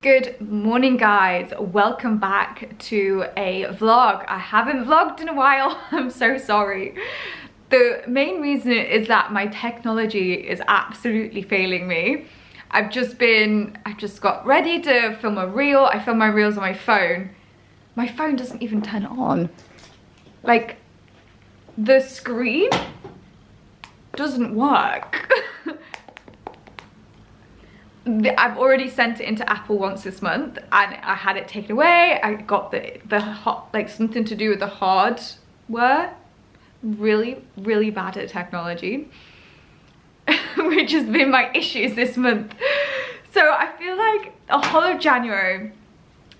Good morning guys, welcome back to a vlog. I haven't vlogged in a while. I'm so sorry. The main reason is that my technology is absolutely failing me. I just got ready to film a reel. I film my reels on my phone. My phone doesn't even turn on. Like, the screen doesn't work. I've already sent it into Apple once this month and I had it taken away. I got the hot, like something to do with the hardware. Really bad at technology, which has been my issues this month. So I feel like the whole of January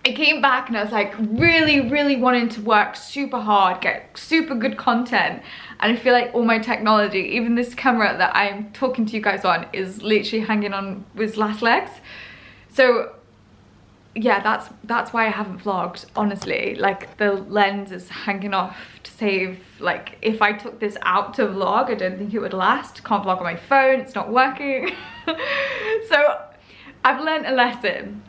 I came back and I was like really wanting to work super hard, get super good content, and I feel like all my technology, even this camera that I'm talking to you guys on, is literally hanging on with last legs. So yeah, that's why I haven't vlogged, honestly. Like, the lens is hanging off to save, like, if I took this out to vlog, I don't think it would last. Can't vlog on my phone, it's not working. So I've learned a lesson.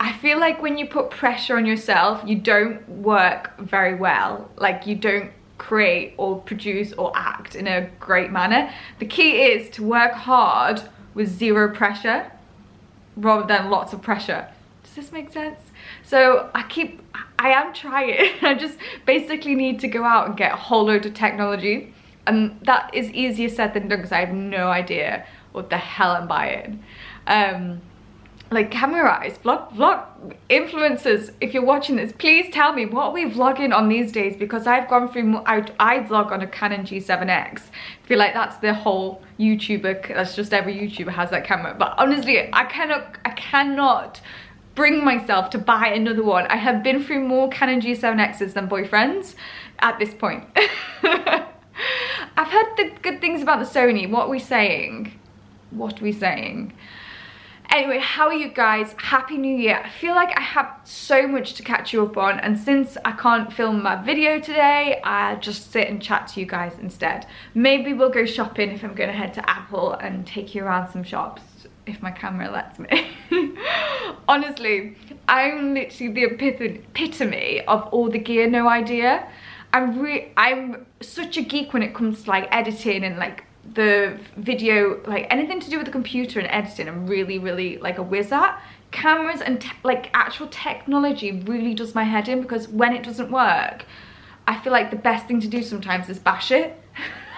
I feel like when you put pressure on yourself, you don't work very well. Like, you don't create or produce or act in a great manner. The key is to work hard with zero pressure rather than lots of pressure. Does this make sense? So I am trying. I just basically need to go out and get a whole load of technology. And that is easier said than done because I have no idea what the hell I'm buying. Like, camera-wise, vlog influencers, if you're watching this, please tell me, what are we vlogging on these days? Because I've gone through, I vlog on a Canon G7X. I feel like that's the whole YouTuber, that's just every YouTuber has that camera. But honestly, I cannot bring myself to buy another one. I have been through more Canon G7Xs than boyfriends at this point. I've heard the good things about the Sony. What are we saying? What are we saying? Anyway, how are you guys? Happy New Year. I feel like I have so much to catch you up on, and since I can't film my video today, I'll just sit and chat to you guys instead. Maybe we'll go shopping if I'm gonna head to Apple and take you around some shops, if my camera lets me. Honestly, I'm literally the epitome of all the gear, no idea. I'm such a geek when it comes to like editing and like the video, like anything to do with the computer and editing. I'm really like a whiz at. Cameras and like actual technology really does my head in, because when it doesn't work, I feel like the best thing to do sometimes is bash it.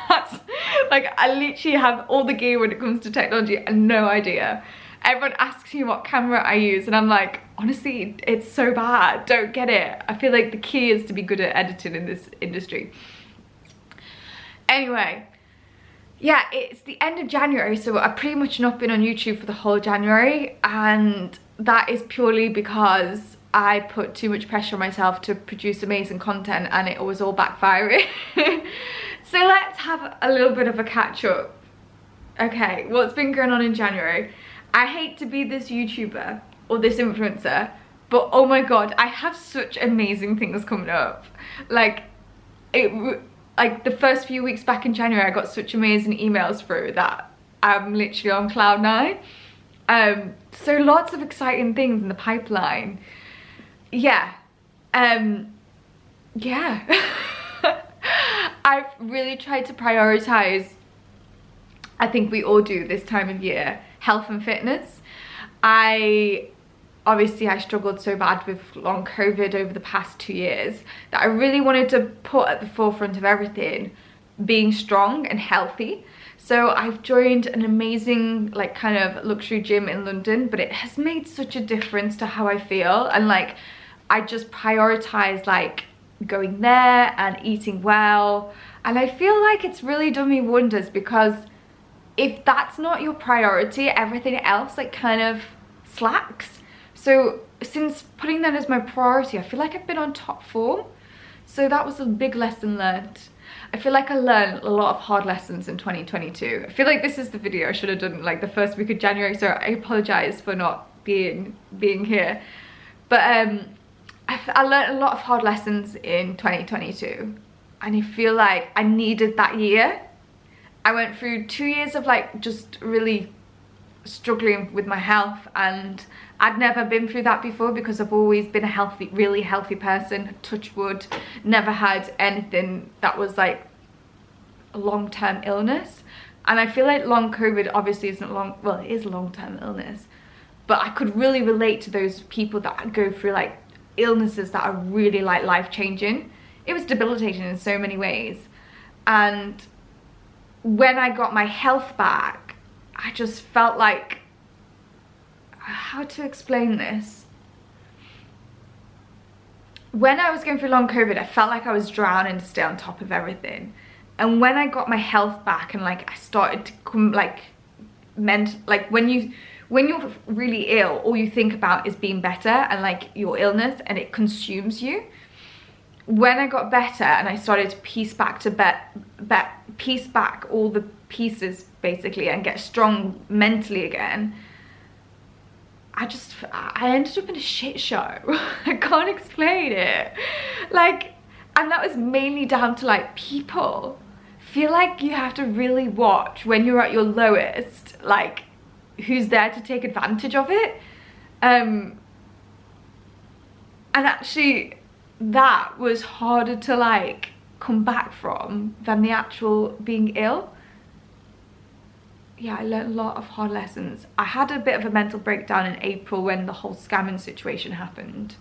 That's like, I literally have all the gear when it comes to technology and no idea. Everyone asks me what camera I use and I'm like, honestly, it's so bad, don't get it. I feel like the key is to be good at editing in this industry. Anyway, yeah, it's the end of January, so I've pretty much not been on YouTube for the whole January, and that is purely because I put too much pressure on myself to produce amazing content and it was all backfiring. So let's have a little bit of a catch up. Okay, what's been going on in January? I hate to be this YouTuber or this influencer, but oh my god, I have such amazing things coming up. Like the first few weeks back in January, I got such amazing emails through that I'm literally on cloud nine. So lots of exciting things in the pipeline. Yeah. Yeah. I've really tried to prioritize, I think we all do this time of year, health and fitness. Obviously I struggled so bad with long COVID over the past 2 years that I really wanted to put at the forefront of everything being strong and healthy. So I've joined an amazing like kind of luxury gym in London, but it has made such a difference to how I feel, and like I just prioritize like going there and eating well, and I feel like it's really done me wonders, because if that's not your priority, everything else like kind of slacks. So since putting that as my priority, I feel like I've been on top form. So that was a big lesson learned. I feel like I learned a lot of hard lessons in 2022. I feel like this is the video I should have done like the first week of January, so I apologize for not being here. But I learned a lot of hard lessons in 2022, and I feel like I needed that year. I went through 2 years of like just really struggling with my health, and I'd never been through that before because I've always been a healthy, really healthy person, touch wood, never had anything that was like a long-term illness. And I feel like long COVID obviously isn't long, well, it is a long-term illness, but I could really relate to those people that go through like illnesses that are really like life-changing. It was debilitating in so many ways. And when I got my health back, I just felt like, how to explain this? When I was going through long COVID, I felt like I was drowning to stay on top of everything. And when I got my health back and like I started to come like when you're really ill, all you think about is being better and like your illness, and it consumes you. When I got better and I started to piece back all the pieces basically and get strong mentally again, I ended up in a shit show. I can't explain it. Like, and that was mainly down to like people. Feel like you have to really watch when you're at your lowest, like who's there to take advantage of it. And actually that was harder to like come back from than the actual being ill. Yeah, I learned a lot of hard lessons. I had a bit of a mental breakdown in April when the whole scamming situation happened.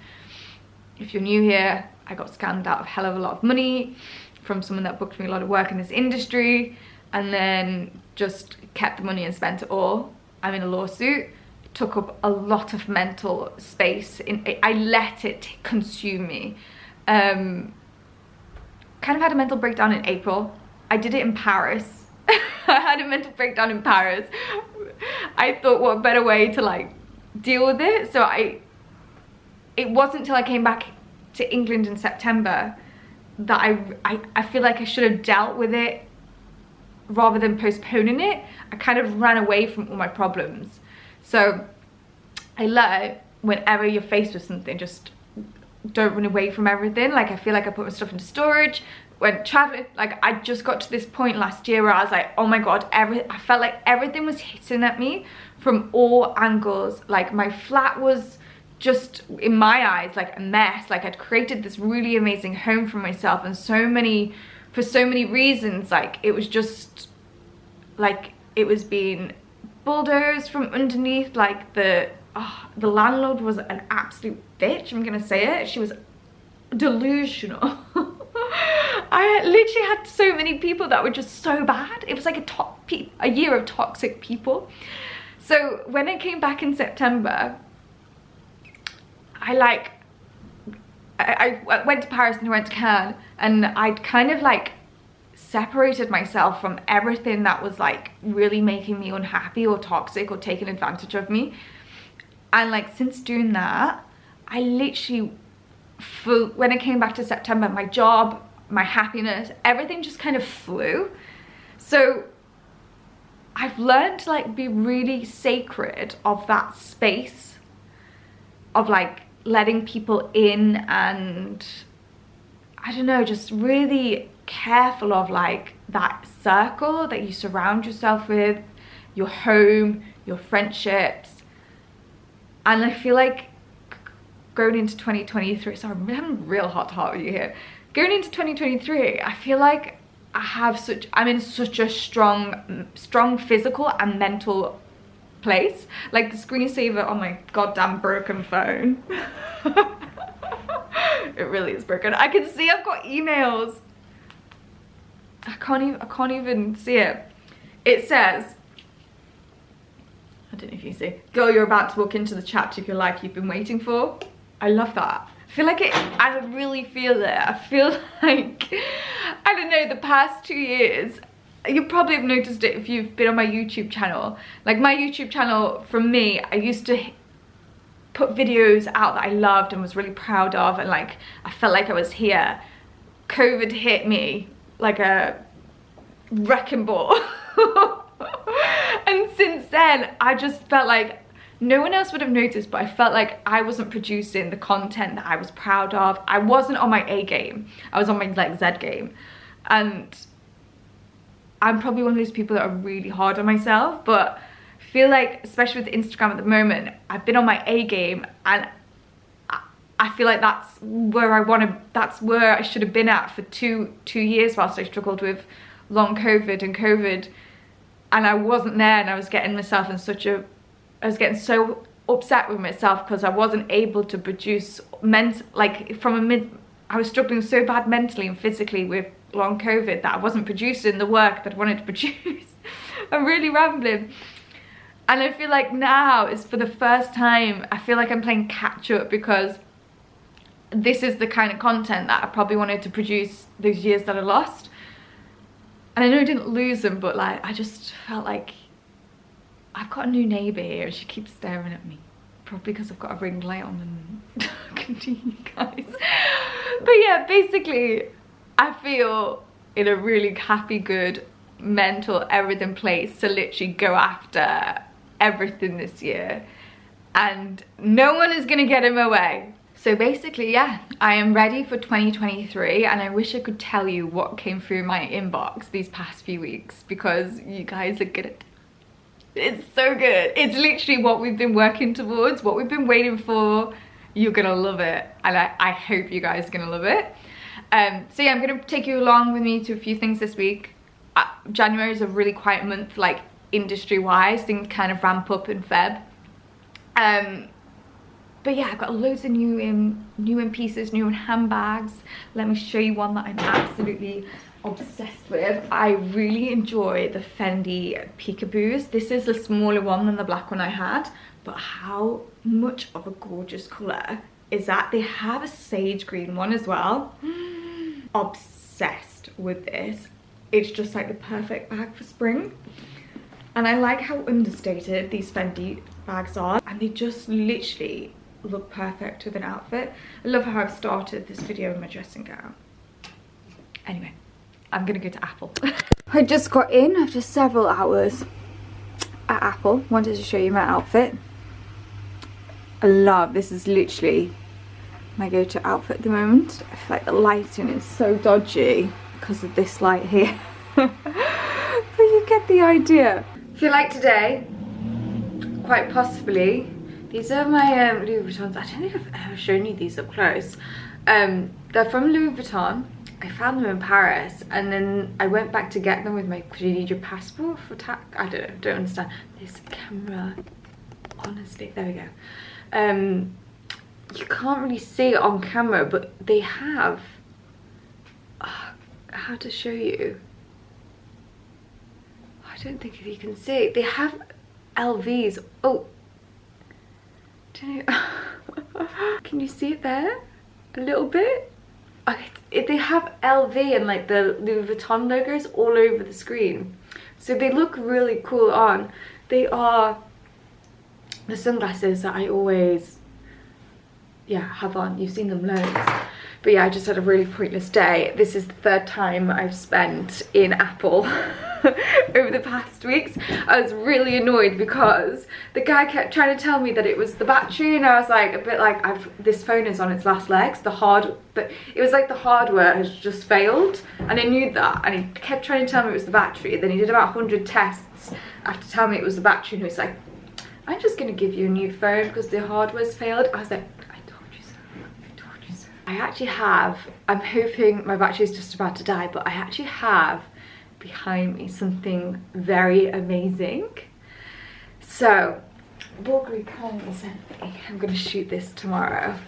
If you're new here, I got scammed out of a hell of a lot of money from someone that booked me a lot of work in this industry, and then just kept the money and spent it all. I'm in a lawsuit. It took up a lot of mental space. I let it consume me. Kind of had a mental breakdown in April. I did it in Paris. I had a mental breakdown in Paris. I thought, what a better way to like deal with it. So it wasn't till I came back to England in September that I feel like I should have dealt with it rather than postponing it. I kind of ran away from all my problems. So I learned, whenever you're faced with something, just don't run away from everything. Like, I feel like I put my stuff into storage. When traveling, like, I just got to this point last year where I was like, oh my god, I felt like everything was hitting at me from all angles. Like, my flat was just, in my eyes, like a mess. Like, I'd created this really amazing home for myself, and for so many reasons, like, it was just like it was being bulldozed from underneath. Like, the landlord was an absolute bitch, I'm gonna say it. She was delusional. I literally had so many people that were just so bad. It was like a year of toxic people. So when I came back in September, I went to Paris and I went to Cannes, and I'd kind of like separated myself from everything that was like really making me unhappy or toxic or taking advantage of me. And like, since doing that, I literally, when I came back to September, my job, my happiness, everything just kind of flew. So I've learned to like be really sacred of that space of like letting people in, and I don't know, just really careful of like that circle that you surround yourself with, your home, your friendships. And I feel like going into 2023, sorry, I'm having a real heart to heart with you here. Going into 2023, I feel like I'm in such a strong physical and mental place. Like, the screensaver on my goddamn broken phone. It really is broken. I can see I've got emails. I can't even see it. It says, I don't know if you see, girl, you're about to walk into the chapter of your life you've been waiting for. I love that. I feel like I really feel it. I feel like, I don't know, the past 2 years, you probably have noticed it if you've been on my YouTube channel. Like, my YouTube channel, from me, I used to put videos out that I loved and was really proud of, and like, I felt like I was here. COVID hit me like a wrecking ball. And since then, I just felt like no one else would have noticed, but I felt like I wasn't producing the content that I was proud of. I wasn't on my A game. I was on my like Z game. And I'm probably one of those people that are really hard on myself, but feel like, especially with Instagram at the moment, I've been on my A game, and I feel like that's where I should have been at for two years whilst I struggled with long COVID and I wasn't there, and I was getting myself in I was getting so upset with myself because I wasn't able to produce I was struggling so bad mentally and physically with long COVID that I wasn't producing the work that I wanted to produce. I'm really rambling. And I feel like now is for the first time, I feel like I'm playing catch up, because this is the kind of content that I probably wanted to produce those years that I lost. And I know I didn't lose them, but like, I just felt like I've got a new neighbour here and she keeps staring at me. Probably because I've got a ring light on and talking to you guys. But yeah, basically, I feel in a really happy, good, mental, everything place to literally go after everything this year. And no one is gonna get in my way. So basically, yeah, I am ready for 2023, and I wish I could tell you what came through my inbox these past few weeks, because you guys are good at it. It's so good. It's literally what we've been working towards, what we've been waiting for. You're gonna love it, and I hope you guys are gonna love it. So yeah, I'm gonna take you along with me to a few things this week. January is a really quiet month, like industry-wise. Things kind of ramp up in Feb. But yeah, I've got loads of new in pieces, new in handbags. Let me show you one that I'm absolutely obsessed with. I really enjoy the Fendi Peekaboos. This is a smaller one than the black one I had, but how much of a gorgeous colour is that? They have a sage green one as well. Obsessed with this. It's just like the perfect bag for spring. And I like how understated these Fendi bags are, and they just literally look perfect with an outfit. I love how I've started this video in my dressing gown. Anyway, I'm gonna go to Apple. I just got in after several hours at Apple. Wanted to show you my outfit. I love, this is literally my go-to outfit at the moment. I feel like the lighting is so dodgy because of this light here. But you get the idea. I feel like today, quite possibly, these are my Louis Vuittons. I don't think I've ever shown you these up close. They're from Louis Vuitton. I found them in Paris, and then I went back to get them with my, do you need your passport for tax? I don't understand. This camera, honestly, there we go. You can't really see it on camera, but they have, how to show you? I don't think if you can see it. They have LVs. Oh. Can you see it there? A little bit? They have LV and like the Louis Vuitton logos all over the screen. So they look really cool on. They are the sunglasses that I always, have on. You've seen them loads. But yeah, I just had a really pointless day. This is the third time I've spent in Apple over the past weeks. I was really annoyed because the guy kept trying to tell me that it was the battery, and I was like, a bit like, this phone is on its last legs. But it was like the hardware has just failed, and I knew that, and he kept trying to tell me it was the battery. Then he did about 100 tests after telling me it was the battery, and he was like, I'm just gonna give you a new phone because the hardware's failed. I was like, I actually have, I'm hoping my battery is just about to die, but I actually have behind me something very amazing. So, Bulgari kindly sent me, I'm going to shoot this tomorrow.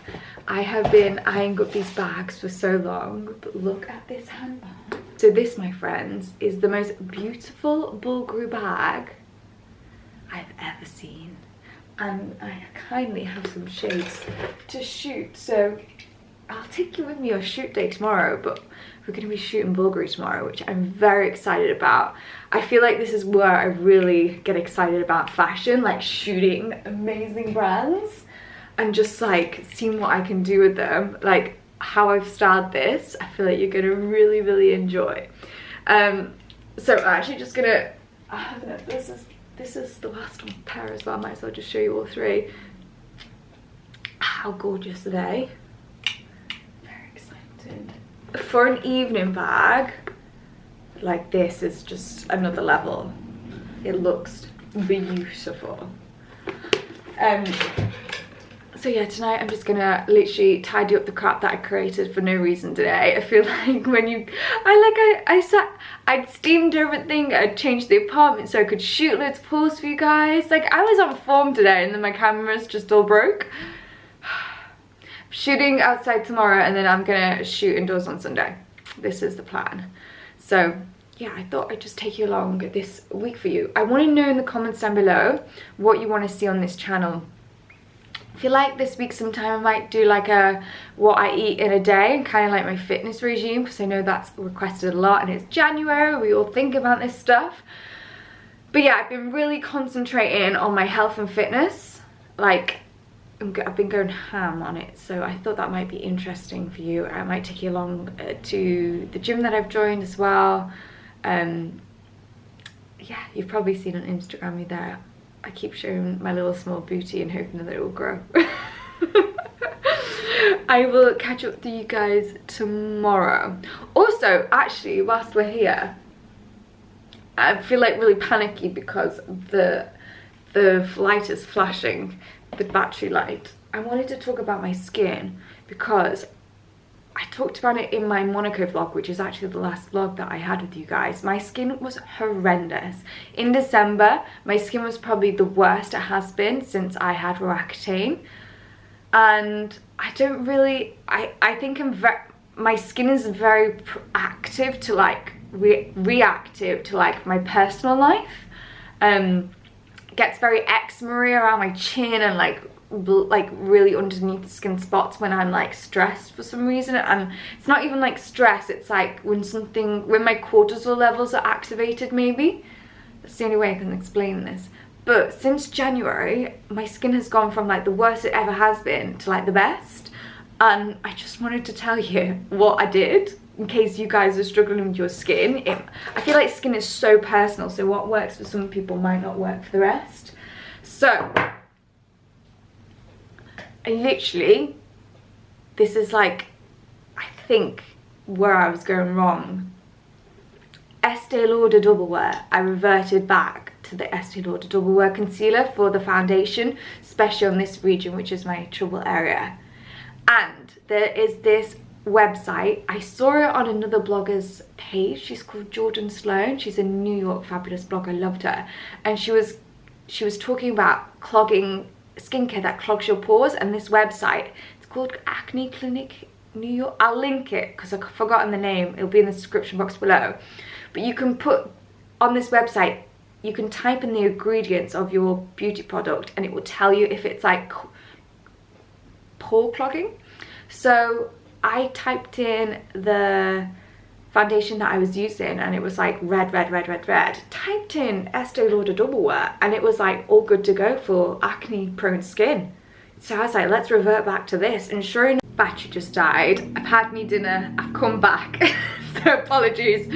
I have been eyeing up these bags for so long, but look at this handbag. So this, my friends, is the most beautiful Bulgari bag I've ever seen. And I kindly have some shades to shoot, so I'll take you with me on shoot day tomorrow, but we're going to be shooting Bulgari tomorrow, which I'm very excited about. I feel like this is where I really get excited about fashion, like shooting amazing brands and just like seeing what I can do with them. Like how I've styled this, I feel like you're going to really, really enjoy. So I'm actually just going to, this is the last one pair as well. I might as well just show you all three. How gorgeous are they? For an evening bag, like this is just another level. It looks beautiful. So yeah, tonight I'm just gonna literally tidy up the crap that I created for no reason today. I feel like when you, I'd steamed everything, I'd changed the apartment so I could shoot loads of hauls for you guys. Like, I was on form today and then my camera's just all broke. Shooting outside tomorrow and then I'm gonna shoot indoors on Sunday. This is the plan. So yeah, I thought I'd just take you along this week for you. I want to know in the comments down below what you want to see on this channel. I feel like this week sometime I might do like a what I eat in a day and kind of like my fitness regime, because I know that's requested a lot and it's January, we all think about this stuff. But yeah, I've been really concentrating on my health and fitness. Like, I've been going ham on it, so I thought that might be interesting for you. I might take you along to the gym that I've joined as well. Yeah, you've probably seen on Instagram me there. I keep showing my little small booty and hoping that it will grow. I will catch up with you guys tomorrow. Also, actually, whilst we're here, I feel like really panicky because the light is flashing, the battery light. I wanted to talk about my skin because I talked about it in my Monaco vlog, which is actually the last vlog that I had with you guys. My skin was horrendous. In December, my skin was probably the worst it has been since I had Roaccutane. And I don't really, I think my skin is very proactive to like, reactive to like my personal life. Gets very eczema-y around my chin and like really underneath the skin spots when I'm like stressed for some reason. And it's not even like stress, it's like when my cortisol levels are activated, maybe. That's the only way I can explain this. But since January, my skin has gone from like the worst it ever has been to like the best. And I just wanted to tell you what I did in case you guys are struggling with your skin. I feel like skin is so personal, so what works for some people might not work for the rest. So I literally, this is like, I think where I was going wrong. Estee Lauder Double Wear. I reverted back to the Estee Lauder Double Wear concealer for the foundation, especially on this region, which is my trouble area. And there is this website, I saw it on another blogger's page. She's called Jordan Sloan. She's a New York fabulous blogger. I loved her. And she was talking about clogging skincare that clogs your pores, and this website, it's called Acne Clinic New York. I'll link it because I've forgotten the name. It'll be in the description box below. But you can put on this website, you can type in the ingredients of your beauty product and it will tell you if it's like pore clogging. So I typed in the foundation that I was using and it was like red. Typed in Estee Lauder Double Wear and it was like all good to go for acne prone skin. So I was like, let's revert back to this. And sure enough, battery just died. I've had me dinner, I've come back. So apologies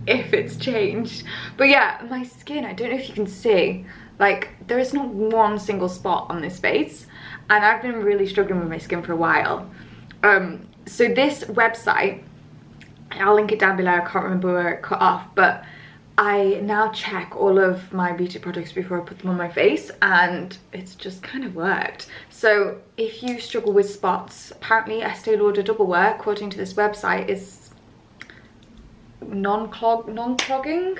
if it's changed. But yeah, my skin, I don't know if you can see, like there is not one single spot on this face. And I've been really struggling with my skin for a while. So this website, I'll link it down below, I can't remember where it cut off, but I now check all of my beauty products before I put them on my face and it's just kind of worked. So if you struggle with spots, apparently Estee Lauder Double Wear, according to this website, is non-clogging.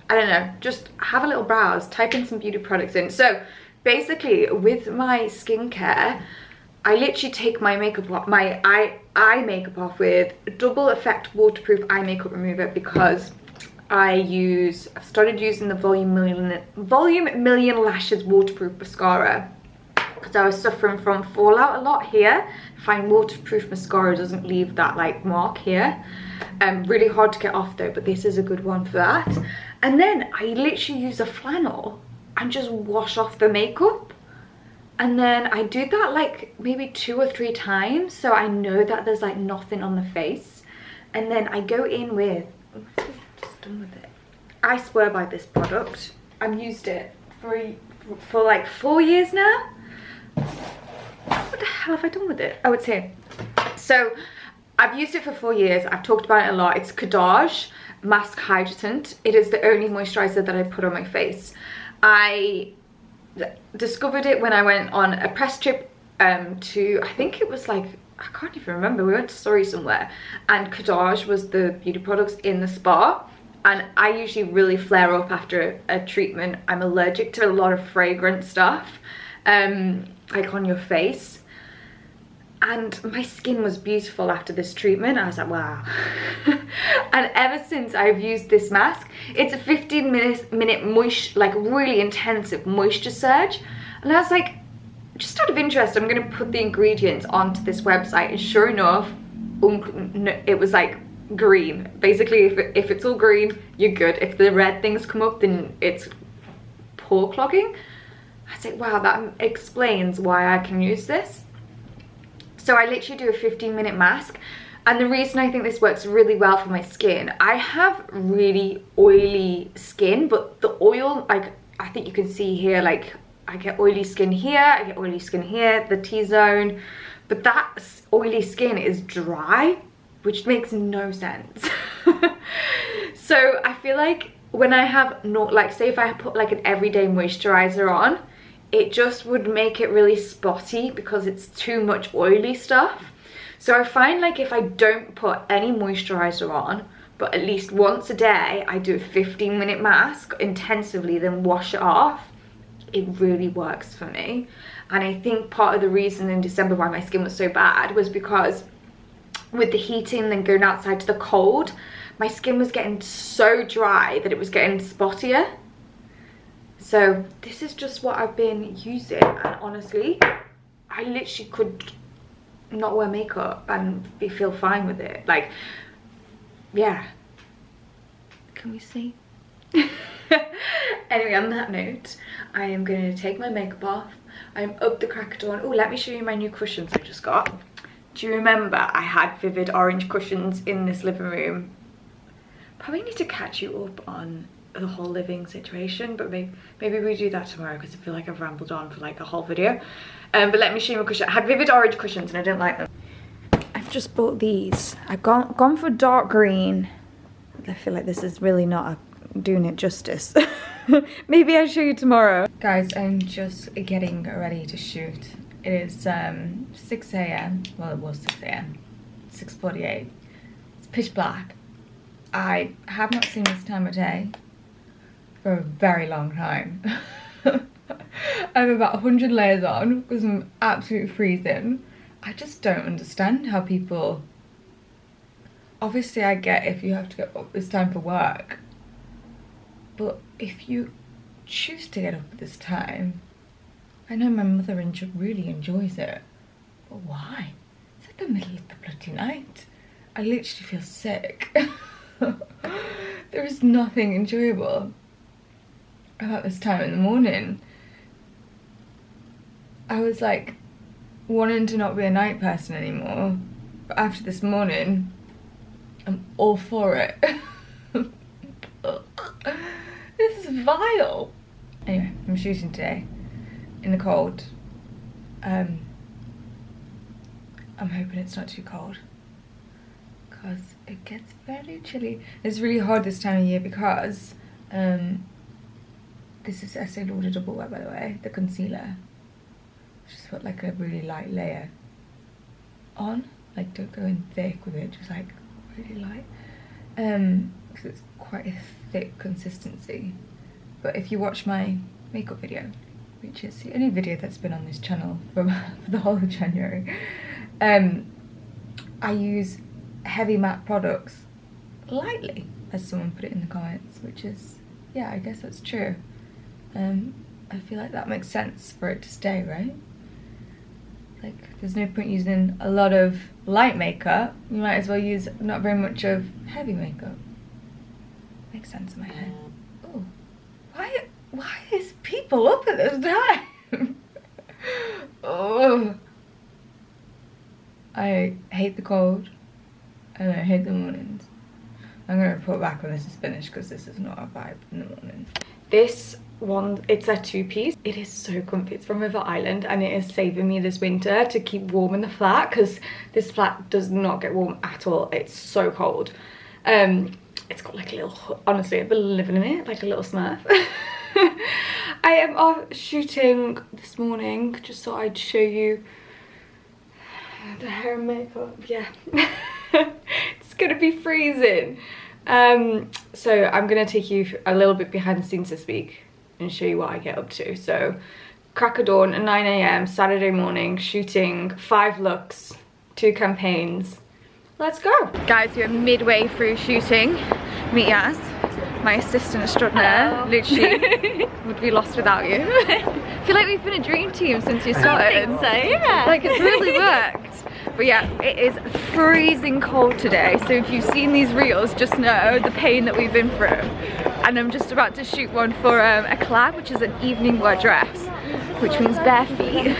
I don't know, just have a little browse, type in some beauty products in. So basically with my skincare, I literally take my makeup off, my eye makeup off with Double Effect Waterproof Eye Makeup Remover because I've started using the Volume Million Lashes Waterproof Mascara because I was suffering from fallout a lot here. I find waterproof mascara doesn't leave that like mark here. Really hard to get off though, but this is a good one for that. And then I literally use a flannel and just wash off the makeup. And then I do that like maybe 2 or 3 times so I know that there's like nothing on the face. And then I go in with, I'm just done with it. I swear by this product. I've used it for like 4 years now. What the hell have I done with it? Oh, it's here. So I've used it for 4 years. I've talked about it a lot. It's Kadaj Mask Hydratant. It is the only moisturizer that I put on my face. I discovered it when I went on a press trip to, I think it was like, I can't even remember, we went to Surrey somewhere, and Kadaj was the beauty products in the spa. And I usually really flare up after a treatment. I'm allergic to a lot of fragrant stuff, like on your face. And my skin was beautiful after this treatment. I was like, wow. And ever since I've used this mask, it's a 15-minute moist, like really intensive moisture surge. And I was like, just out of interest, I'm gonna put the ingredients onto this website. And sure enough, it was like green. Basically, if it's all green, you're good. If the red things come up, then it's pore clogging. I was like, wow, that explains why I can use this. So I literally do a 15-minute mask, and the reason I think this works really well for my skin, I have really oily skin, but the oil, like I think you can see here, like I get oily skin here, I get oily skin here, the T-zone, but that oily skin is dry, which makes no sense. So I feel like when I have like say if I put like an everyday moisturizer on, it just would make it really spotty because it's too much oily stuff. So I find like if I don't put any moisturizer on, but at least once a day I do a 15-minute mask intensively, then wash it off, it really works for me. And I think part of the reason in December why my skin was so bad was because with the heating and going outside to the cold, my skin was getting so dry that it was getting spottier. So this is just what I've been using, and honestly, I literally could not wear makeup and feel fine with it. Like, yeah. Can we see? Anyway, on that note, I am going to take my makeup off. I'm up the crack of dawn. Oh, let me show you my new cushions I just got. Do you remember I had vivid orange cushions in this living room? Probably need to catch you up on the whole living situation, but maybe we do that tomorrow because I feel like I've rambled on for like a whole video. But let me show you my cushion. I had vivid orange cushions and I didn't like them. I've just bought these. I've gone for dark green. I feel like this is really not doing it justice. Maybe I'll show you tomorrow. Guys, I'm just getting ready to shoot. It is 6 AM. Well, it was 6 AM. 6:48. It's pitch black. I have not seen this time of day for a very long time. I have about 100 layers on because I'm absolutely freezing. I just don't understand how people... Obviously I get if you have to get up this time for work, but if you choose to get up at this time, I know my mother really enjoys it, but why? It's like the middle of the bloody night. I literally feel sick. There is nothing enjoyable about this time in the morning. I was like wanting to not be a night person anymore, but after this morning, I'm all for it. This is vile. Anyway, I'm shooting today in the cold. I'm hoping it's not too cold because it gets very chilly. It's really hard this time of year because this is Estee Lauder Double Wear, by the way, the concealer. Just put like a really light layer on, like don't go in thick with it, just like really light, because it's quite a thick consistency. But if you watch my makeup video, which is the only video that's been on this channel for the whole of January, I use heavy matte products lightly, as someone put it in the comments, which is, yeah, I guess that's true. I feel like that makes sense for it to stay, right? Like, there's no point using a lot of light makeup. You might as well use not very much of heavy makeup. Makes sense in my head. Oh, why is people up at this time? Oh, I hate the cold and I hate the mornings. I'm gonna report back when this is finished because this is not a vibe in the morning. This one, it's a two-piece. It is so comfy. It's from River Island and it is saving me this winter to keep warm in the flat because this flat does not get warm at all. It's so cold. It's got like a little, honestly, I've been living in it like a little Smurf. I am off shooting this morning. Just thought I'd show you the hair and makeup. Yeah. It's gonna be freezing. So I'm gonna take you a little bit behind the scenes this week and show you what I get up to. So crack of dawn at 9 AM Saturday morning, shooting 5 looks, 2 campaigns. Let's go. Guys, we're midway through shooting. Meet Yas, my assistant extraordinaire. Literally would be lost without you. I feel like we've been a dream team since you started. I think so, yeah. Like, it's really worked. But yeah, it is freezing cold today. So if you've seen these reels, just know the pain that we've been through. And I'm just about to shoot one for a collab, which is an evening wear dress, which means bare feet.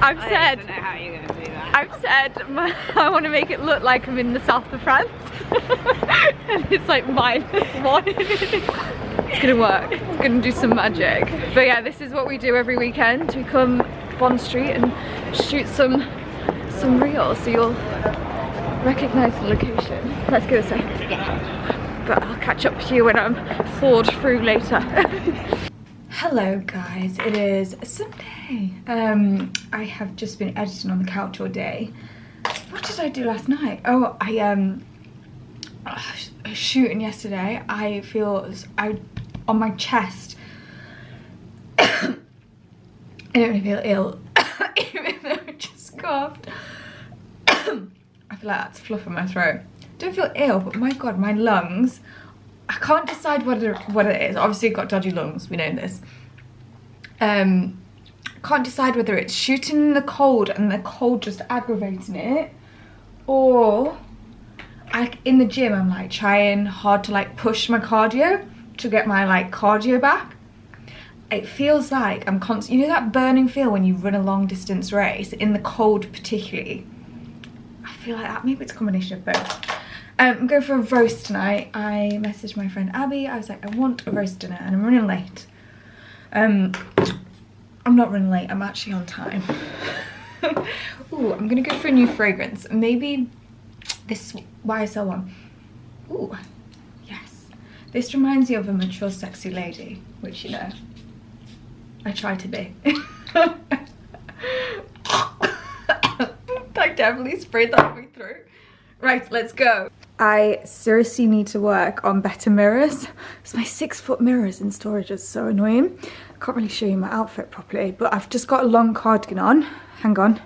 I don't know how you're gonna do that. I've said I want to make it look like I'm in the south of France. And it's like -1. It's gonna work. It's gonna do some magic. But yeah, this is what we do every weekend. We come Bond Street and shoot some reels, so you'll recognise the location. Let's go this way. Yeah. But I'll catch up with you when I'm thawed through later. Hello guys, it is Sunday. I have just been editing on the couch all day. What did I do last night? Oh, I shooting yesterday. I feel on my chest. I don't feel ill, even though I just coughed. I feel like that's fluff in my throat. Don't feel ill, but my god, my lungs. I can't decide what it is. Obviously, I've got dodgy lungs. We know this. Can't decide whether it's shooting in the cold and the cold just aggravating it, or in the gym I'm like trying hard to like push my cardio to get my like cardio back. It feels like I'm constant. You know that burning feel when you run a long distance race in the cold, particularly. I feel like that. Maybe it's a combination of both. I'm going for a roast tonight. I messaged my friend Abby. I was like, I want a roast dinner, and I'm running late. I'm not running late. I'm actually on time. Ooh, I'm gonna go for a new fragrance. Maybe this YSL one. Ooh, yes. This reminds me of a mature, sexy lady, which you know, I try to be. I definitely sprayed that way through. Right, let's go. I seriously need to work on better mirrors. It's my 6-foot mirrors in storage is so annoying. I can't really show you my outfit properly, but I've just got a long cardigan on. Hang on.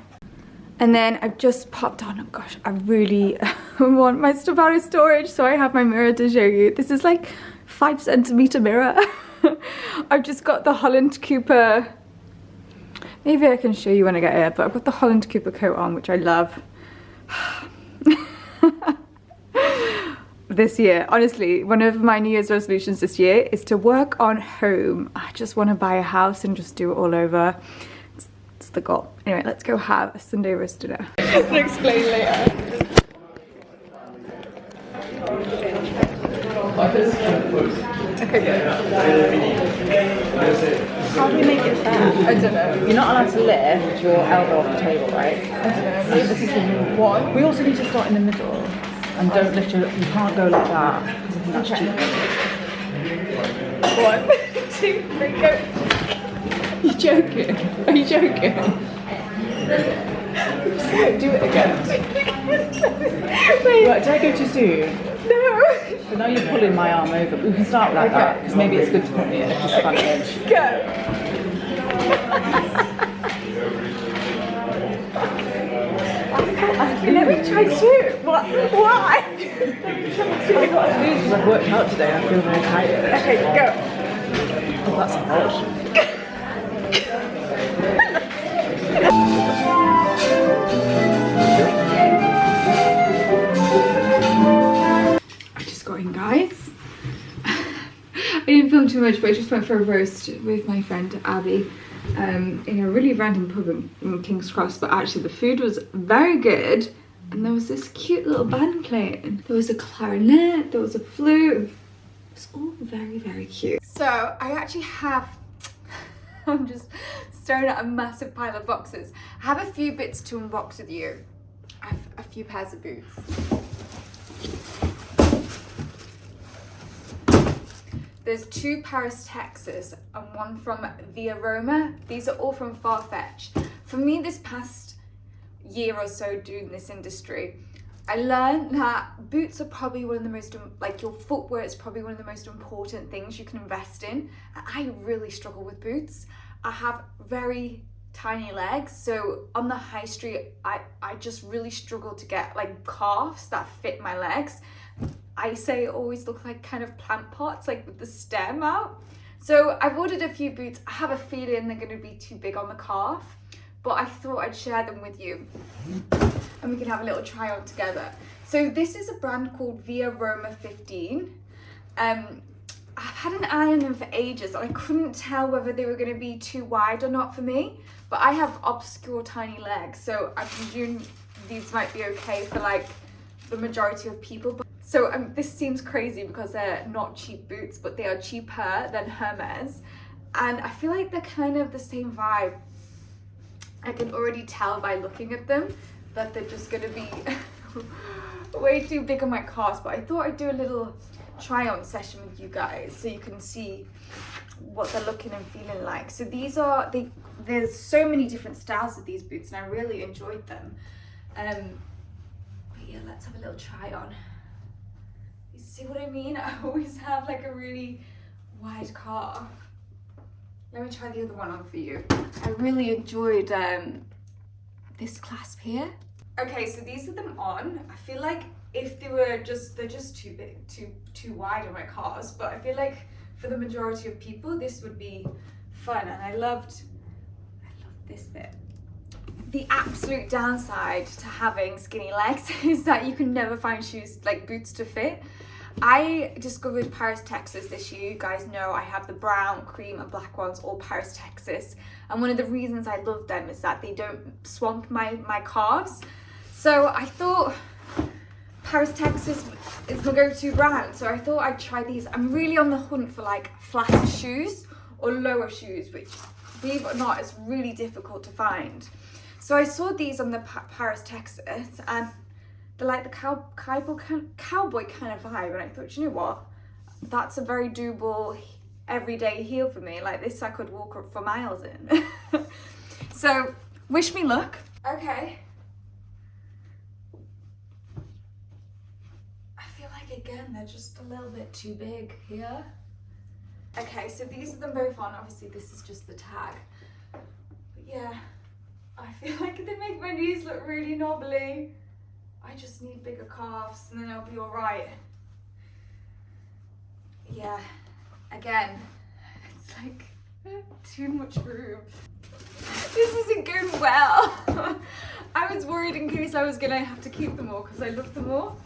And then I've just popped on, oh gosh, I really want my stuff out of storage, so I have my mirror to show you. This is like 5cm mirror. I've just got the Holland Cooper. Maybe I can show you when I get here, but I've got the Holland Cooper coat on, which I love. This year, honestly, one of my New Year's resolutions this year is to work on home. I just want to buy a house and just do it all over. It's the goal. Anyway, let's go have a Sunday roast dinner. I'll explain later. Okay, good. How do we make it fair? I don't know. You're not allowed to lift your elbow off the table, right? I don't know. Maybe this is one. We also need to start in the middle. And don't lift your, you can't go like that. That's Okay. cheating. 1, 2, 3, go. Are you joking? Are you joking? Do it again. Right, did I go too soon? No. So now you're pulling my arm over. We can start like that, because maybe it's good to put me at a disadvantage. Let me try too. What? Why? I've got to do because I've worked out today and I feel very tired. Okay, go. Oh, that's hot. I just got in, guys. I didn't film too much, but I just went for a roast with my friend Abby in a really random pub in King's Cross, but actually the food was very good, and there was this cute little band playing. There was a clarinet, there was a flute. It was all very, very cute. So I actually have, I'm just staring at a massive pile of boxes. I have a few bits to unbox with you. I have a few pairs of boots. There's 2 Paris, Texas, and 1 from Via Roma. These are all from FARFETCH. For me, this past year or so doing this industry, I learned that boots are probably one of the most, like your footwear is probably one of the most important things you can invest in. I really struggle with boots. I have very tiny legs, so on the high street, I just really struggle to get like calves that fit my legs. I say it always look like kind of plant pots, like with the stem out. So I've ordered a few boots. I have a feeling they're gonna be too big on the calf, but I thought I'd share them with you and we can have a little try on together. So this is a brand called Via Roma 15. I've had an eye on them for ages and I couldn't tell whether they were gonna be too wide or not for me, but I have obscure tiny legs, so I presume these might be okay for like the majority of people. So this seems crazy because they're not cheap boots, but they are cheaper than Hermes. And I feel like they're kind of the same vibe. I can already tell by looking at them that they're just gonna be way too big on my calves, but I thought I'd do a little try on session with you guys so you can see what they're looking and feeling like. So these are, there's so many different styles of these boots and I really enjoyed them. But yeah, let's have a little try on. You see what I mean? I always have like a really wide calf. Let me try the other one on for you. I really enjoyed this clasp here. Okay, so these are them on. I feel like if they were they're just too big, too wide on my calves, but I feel like for the majority of people, this would be fun. And I loved this bit. The absolute downside to having skinny legs is that you can never find shoes, like boots to fit. I discovered Paris, Texas this year. You guys know I have the brown, cream and black ones, all Paris, Texas. And one of the reasons I love them is that they don't swamp my calves. So I thought Paris, Texas is my go-to brand. So I thought I'd try these. I'm really on the hunt for like flatter shoes or lower shoes, which believe it or not is really difficult to find. So I saw these on the Paris, Texas, and they're like the cowboy kind of vibe, and I thought, you know what, that's a very doable everyday heel for me. Like this I could walk for miles in. So wish me luck. Okay, I feel like again they're just a little bit too big here. Okay, so these are them both on. Obviously this is just the tag, but yeah, I feel like they make my knees look really knobbly. I just need bigger calves and then I'll be all right. Yeah, again, it's like too much room. This isn't going well. I was worried in case I was gonna have to keep them all because I love them all.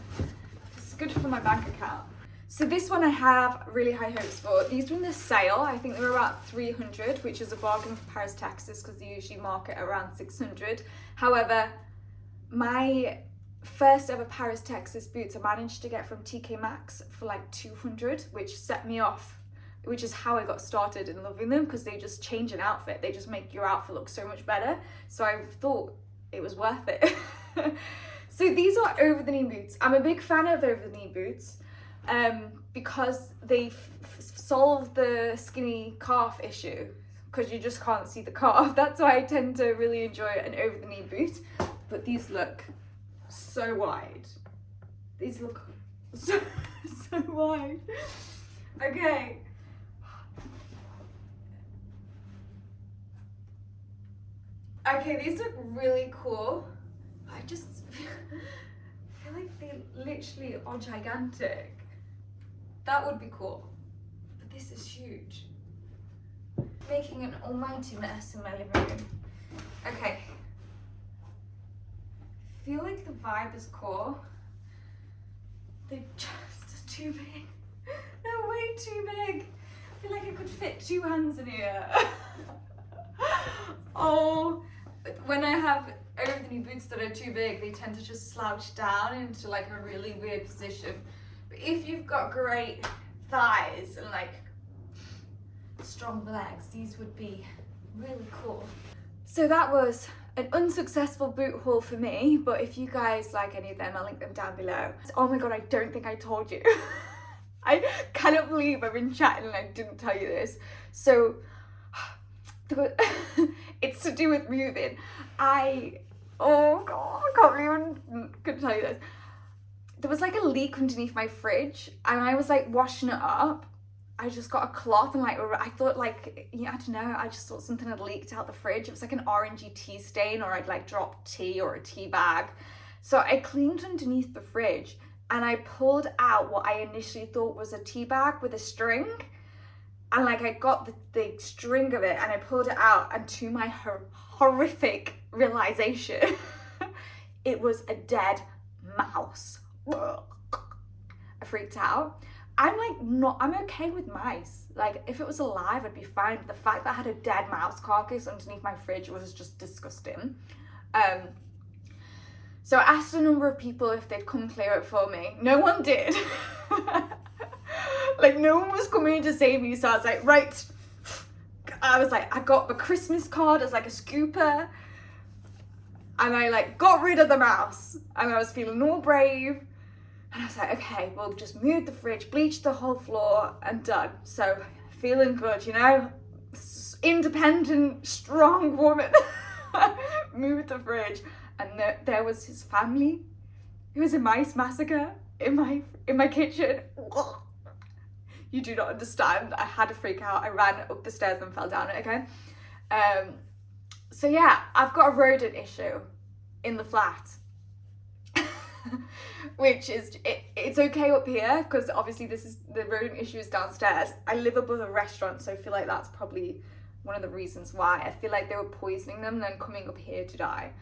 It's good for my bank account. So this one I have really high hopes for. These were in the sale. I think they were about 300, which is a bargain for Paris, Texas, because they usually market around 600. However, my first ever Paris, Texas boots I managed to get from TK Maxx for like 200, which set me off, which is how I got started in loving them, because they just change an outfit. They just make your outfit look so much better. So I thought it was worth it. So these are over the knee boots. I'm a big fan of over the knee boots because they solve the skinny calf issue, because you just can't see the calf. That's why I tend to really enjoy an over the knee boot. But these look so wide. These look so wide. Okay. Okay, these look really cool. I just feel like they literally are gigantic. That would be cool. But this is huge. Making an almighty mess in my living room. Okay. I feel like the vibe is cool. They're just too big. They're way too big. I feel like I could fit 2 hands in here. Oh, when I have over the knee boots that are too big, they tend to just slouch down into like a really weird position. But if you've got great thighs and like strong legs, these would be really cool. So that was an unsuccessful boot haul for me, but if you guys like any of them, I'll link them down below. Oh my god, I don't think I told you. I cannot believe I've been chatting and I didn't tell you this. So, it's to do with moving. Oh God, I can't believe I'm gonna tell you this. There was like a leak underneath my fridge and I was like washing it up. I just got a cloth and like, I thought like, I don't know, I just thought something had leaked out the fridge. It was like an orangey tea stain, or I'd like dropped tea or a tea bag. So I cleaned underneath the fridge and I pulled out what I initially thought was a tea bag with a string. And like I got the string of it and I pulled it out, and to my horrific realization, it was a dead mouse. I freaked out. I'm okay with mice. Like if it was alive, I'd be fine. But the fact that I had a dead mouse carcass underneath my fridge was just disgusting. So I asked a number of people if they'd come clear it for me. No one did. Like no one was coming to save me. So I was like, right. I got my Christmas card as like a scooper. And I like got rid of the mouse. And I was feeling all brave. And I was like, okay, we'll just move the fridge, bleach the whole floor, and done. So feeling good, you know? Independent, strong woman. Moved the fridge. And there was his family. It was a mice massacre in my kitchen. You do not understand. I had to freak out. I ran up the stairs and fell down it again. So yeah, I've got a rodent issue in the flat. Which is, it's okay up here because obviously the rodent issue is downstairs. I live above a restaurant, so I feel like that's probably one of the reasons why. I feel like they were poisoning them and then coming up here to die.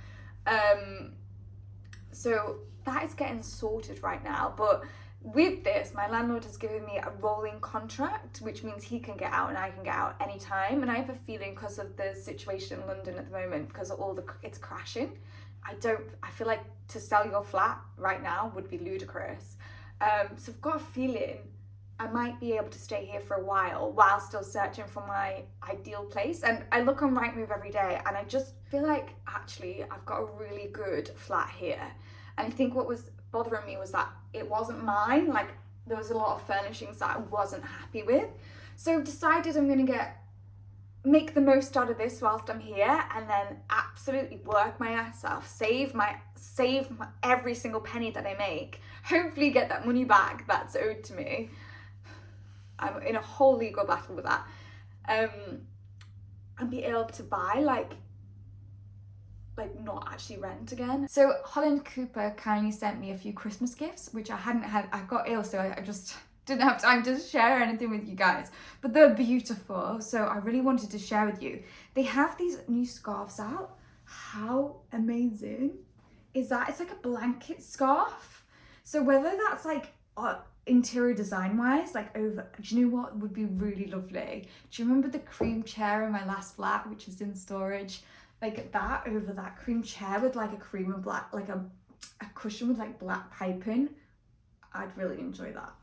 So that is getting sorted right now, but with this, my landlord has given me a rolling contract, which means he can get out and I can get out anytime. And I have a feeling because of the situation in London at the moment, because of it's crashing, I feel like to sell your flat right now would be ludicrous. So I've got a feeling I might be able to stay here for a while still searching for my ideal place. And I look on Rightmove every day and I just feel like actually I've got a really good flat here. And I think what was bothering me was that it wasn't mine. Like there was a lot of furnishings that I wasn't happy with. So I've decided I'm going to make the most out of this whilst I'm here, and then absolutely work my ass off, save every single penny that I make, hopefully get that money back that's owed to me. I'm in a whole legal battle with that, and be able to buy like not actually rent again. So Holland Cooper kindly sent me a few Christmas gifts, which I hadn't had. I got ill, so I just didn't have time to share anything with you guys, but they're beautiful, so I really wanted to share with you. They have these new scarves out. How amazing is that? It's like a blanket scarf. So whether that's like interior design wise, like over, do you know what would be really lovely? Do you remember the cream chair in my last flat, which is in storage? Like that over that cream chair with like a cream and black, like a cushion with like black piping. I'd really enjoy that.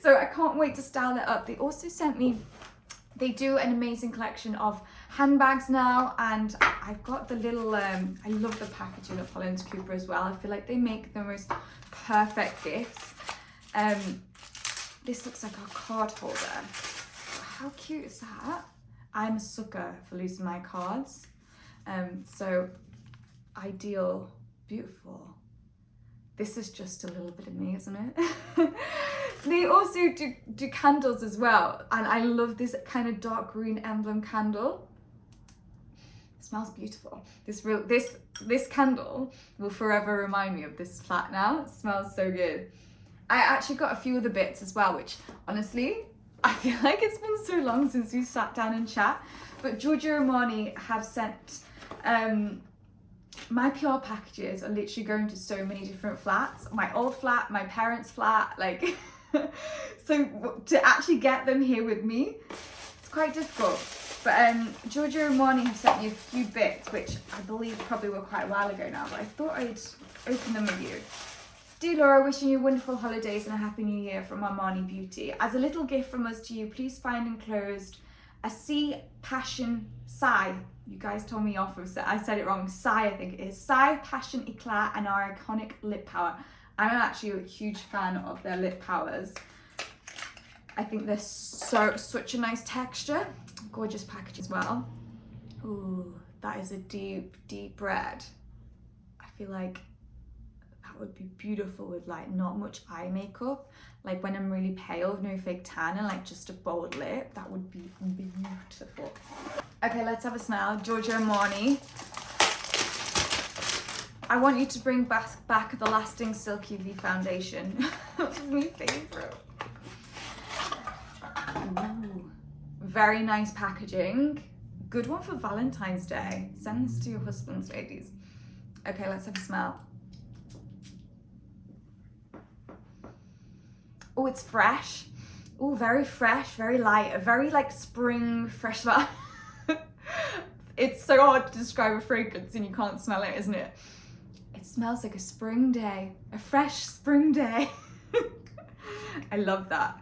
So I can't wait to style that up. They also sent me, they do an amazing collection of handbags now, and I've got the little, I love the packaging of Holland Cooper as well. I feel like they make the most perfect gifts. This looks like a card holder. How cute is that? I'm a sucker for losing my cards. So ideal, beautiful. This is just a little bit of me, isn't it? They also do candles as well. And I love this kind of dark green emblem candle. It smells beautiful. This candle will forever remind me of this flat now. It smells so good. I actually got a few other bits as well, which honestly, I feel like it's been so long since we sat down and chat. But Giorgio Armani have sent, my PR packages are literally going to so many different flats. My old flat, my parents' flat, like, so to actually get them here with me, it's quite difficult. But Giorgio Armani have sent me a few bits, which I believe probably were quite a while ago now, but I thought I'd open them with you. Dear Laura, wishing you wonderful holidays and a happy new year from Armani Beauty. As a little gift from us to you, please find enclosed a Sea Passion Sigh. You guys told me off, I said it wrong. Sigh, I think it is. Sigh, Passion, Eclat, and our iconic lip power. I'm actually a huge fan of their lip powders. I think they're such a nice texture. Gorgeous package as well. Ooh, that is a deep, deep red. I feel like that would be beautiful with like not much eye makeup. Like when I'm really pale, no fake tan, and like just a bold lip, that would be beautiful. Okay, let's have a smell. Giorgio Armani. I want you to bring back the Lasting Silk UV foundation. That's my favourite. Ooh, very nice packaging. Good one for Valentine's Day. Send this to your husbands, ladies. Okay, let's have a smell. Oh, it's fresh. Oh, very fresh, very light, a very like spring fresh smell. It's so hard to describe a fragrance and you can't smell it, isn't it? It smells like a spring day, a fresh spring day. I love that.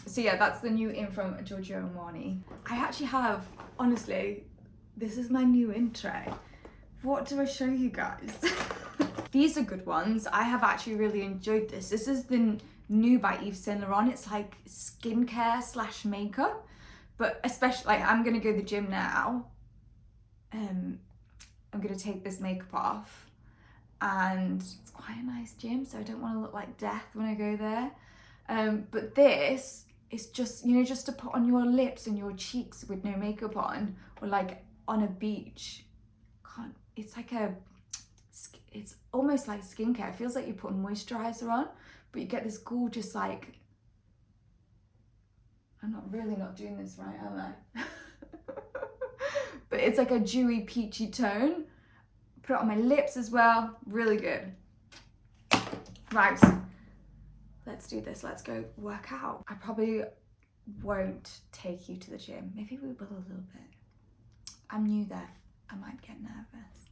So yeah, that's the new in from Giorgio Armani. I actually have, honestly, this is my new in tray. What do I show you guys? These are good ones. I have actually really enjoyed this. This is the new by Yves Saint Laurent. It's like skincare slash makeup, but especially like I'm gonna go to the gym now. I'm gonna take this makeup off, and it's quite a nice gym, so I don't want to look like death when I go there. But this is just, you know, just to put on your lips and your cheeks with no makeup on, or like on a beach. It's like it's almost like skincare. It feels like you put moisturizer on, but you get this gorgeous like, I'm really not doing this right, am I? But it's like a dewy peachy tone. Put it on my lips as well, really good. Right, let's do this, let's go work out. I probably won't take you to the gym. Maybe we will a little bit. I'm new there, I might get nervous.